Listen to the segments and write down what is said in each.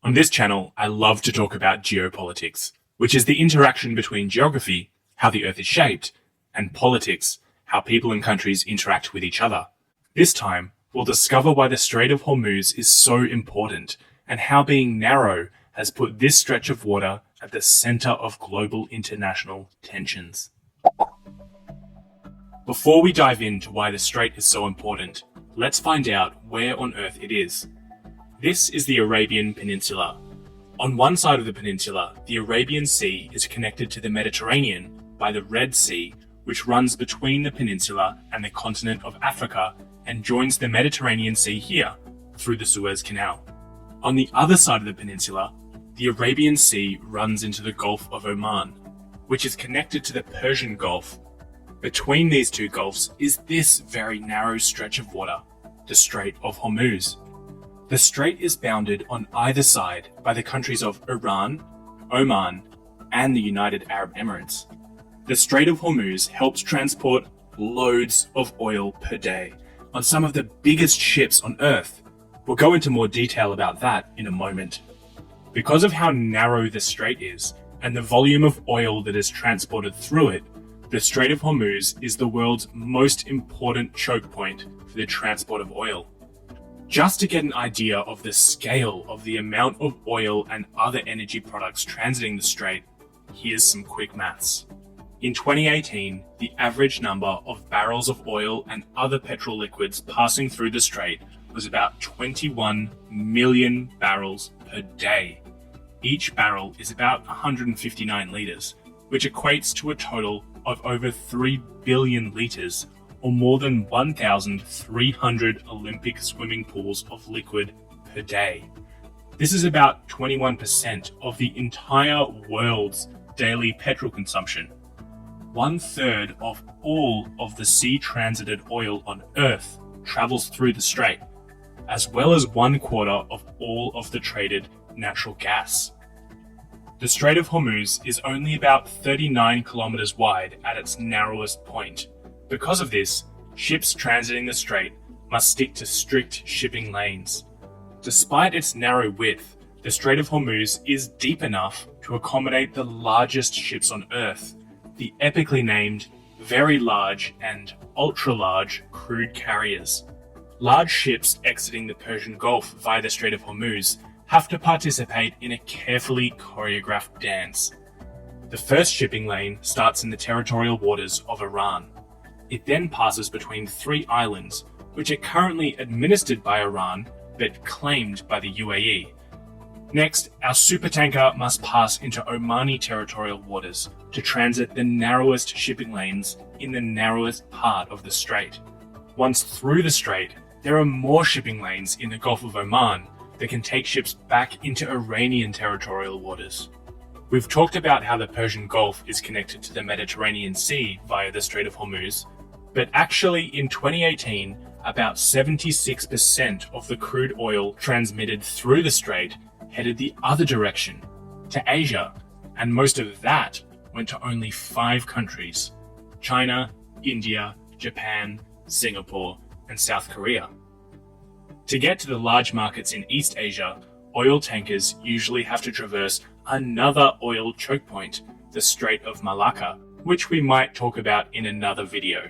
On this channel, I love to talk about geopolitics, which is the interaction between geography, how the Earth is shaped, and politics, how people and countries interact with each other. This time, we'll discover why the Strait of Hormuz is so important, and how being narrow has put this stretch of water at the center of global international tensions. Before we dive into why the strait is so important, let's find out where on Earth it is. This is the Arabian Peninsula. On one side of the peninsula, the Arabian Sea is connected to the Mediterranean by the Red Sea, which runs between the peninsula and the continent of Africa and joins the Mediterranean Sea here through the Suez Canal. On the other side of the peninsula, the Arabian Sea runs into the Gulf of Oman, which is connected to the Persian Gulf. Between these two gulfs is this very narrow stretch of water, the Strait of Hormuz. The strait is bounded on either side by the countries of Iran, Oman, and the United Arab Emirates. The Strait of Hormuz helps transport loads of oil per day on some of the biggest ships on Earth. We'll go into more detail about that in a moment. Because of how narrow the strait is and the volume of oil that is transported through it, the Strait of Hormuz is the world's most important choke point for the transport of oil. Just to get an idea of the scale of the amount of oil and other energy products transiting the strait, here's some quick maths. In 2018, the average number of barrels of oil and other petrol liquids passing through the strait was about 21 million barrels per day. Each barrel is about 159 litres, which equates to a total of over 3 billion litres, or more than 1,300 Olympic swimming pools of liquid per day. This is about 21% of the entire world's daily petrol consumption. 1/3 of all of the sea transited oil on Earth travels through the strait, as well as 1/4 of all of the traded natural gas. The Strait of Hormuz is only about 39 kilometers wide at its narrowest point. Because of this, ships transiting the strait must stick to strict shipping lanes. Despite its narrow width, the Strait of Hormuz is deep enough to accommodate the largest ships on Earth, the epically named Very Large and Ultra Large crude carriers. Large ships exiting the Persian Gulf via the Strait of Hormuz have to participate in a carefully choreographed dance. The first shipping lane starts in the territorial waters of Iran. It then passes between 3 islands, which are currently administered by Iran but claimed by the UAE. Next, our supertanker must pass into Omani territorial waters to transit the narrowest shipping lanes in the narrowest part of the strait. Once through the strait, there are more shipping lanes in the Gulf of Oman that can take ships back into Iranian territorial waters. We've talked about how the Persian Gulf is connected to the Mediterranean Sea via the Strait of Hormuz, but actually in 2018, about 76% of the crude oil transmitted through the strait headed the other direction, to Asia, and most of that went to only 5 countries: China, India, Japan, Singapore, and South Korea. To get to the large markets in East Asia, oil tankers usually have to traverse another oil choke point, the Strait of Malacca, which we might talk about in another video.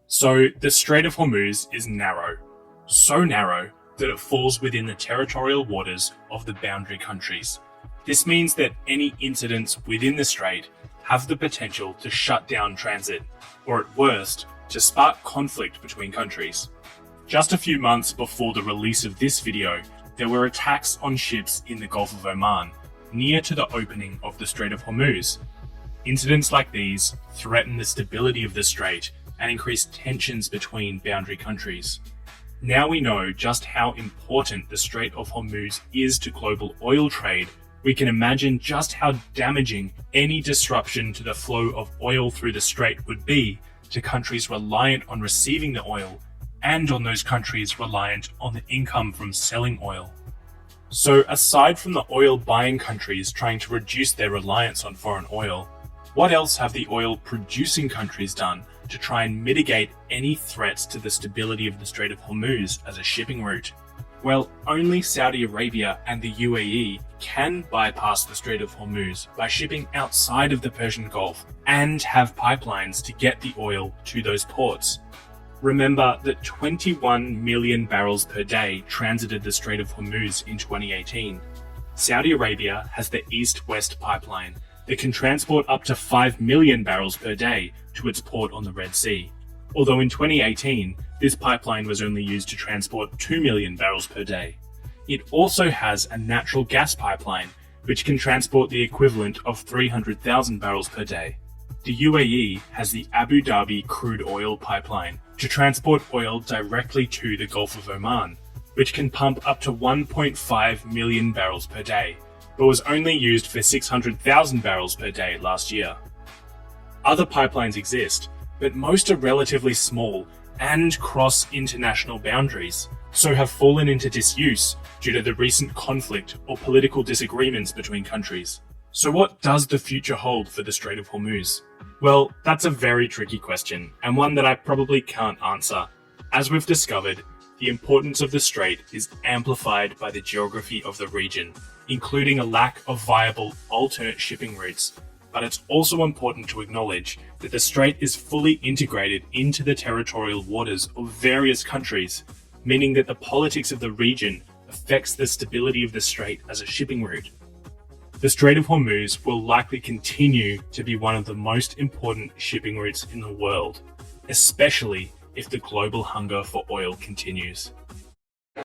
So the Strait of Hormuz is narrow, so narrow that it falls within the territorial waters of the boundary countries. This means that any incidents within the strait have the potential to shut down transit, or at worst, to spark conflict between countries. Just a few months before the release of this video, there were attacks on ships in the Gulf of Oman, near to the opening of the Strait of Hormuz. Incidents like these threaten the stability of the strait and increase tensions between boundary countries. Now we know just how important the Strait of Hormuz is to global oil trade, we can imagine just how damaging any disruption to the flow of oil through the strait would be to countries reliant on receiving the oil and on those countries reliant on the income from selling oil. So aside from the oil buying countries trying to reduce their reliance on foreign oil, what else have the oil producing countries done to try and mitigate any threats to the stability of the Strait of Hormuz as a shipping route? Well, only Saudi Arabia and the UAE can bypass the Strait of Hormuz by shipping outside of the Persian Gulf and have pipelines to get the oil to those ports. Remember that 21 million barrels per day transited the Strait of Hormuz in 2018. Saudi Arabia has the East-West pipeline that can transport up to 5 million barrels per day to its port on the Red Sea. Although in 2018, this pipeline was only used to transport 2 million barrels per day. It also has a natural gas pipeline, which can transport the equivalent of 300,000 barrels per day. The UAE has the Abu Dhabi crude oil pipeline to transport oil directly to the Gulf of Oman, which can pump up to 1.5 million barrels per day, but was only used for 600,000 barrels per day last year. Other pipelines exist, but most are relatively small and cross international boundaries, so have fallen into disuse due to the recent conflict or political disagreements between countries. So what does the future hold for the Strait of Hormuz? Well, that's a very tricky question, and one that I probably can't answer. As we've discovered, the importance of the strait is amplified by the geography of the region, including a lack of viable alternate shipping routes. But it's also important to acknowledge that the strait is fully integrated into the territorial waters of various countries, meaning that the politics of the region affects the stability of the strait as a shipping route. The Strait of Hormuz will likely continue to be one of the most important shipping routes in the world, especially if the global hunger for oil continues.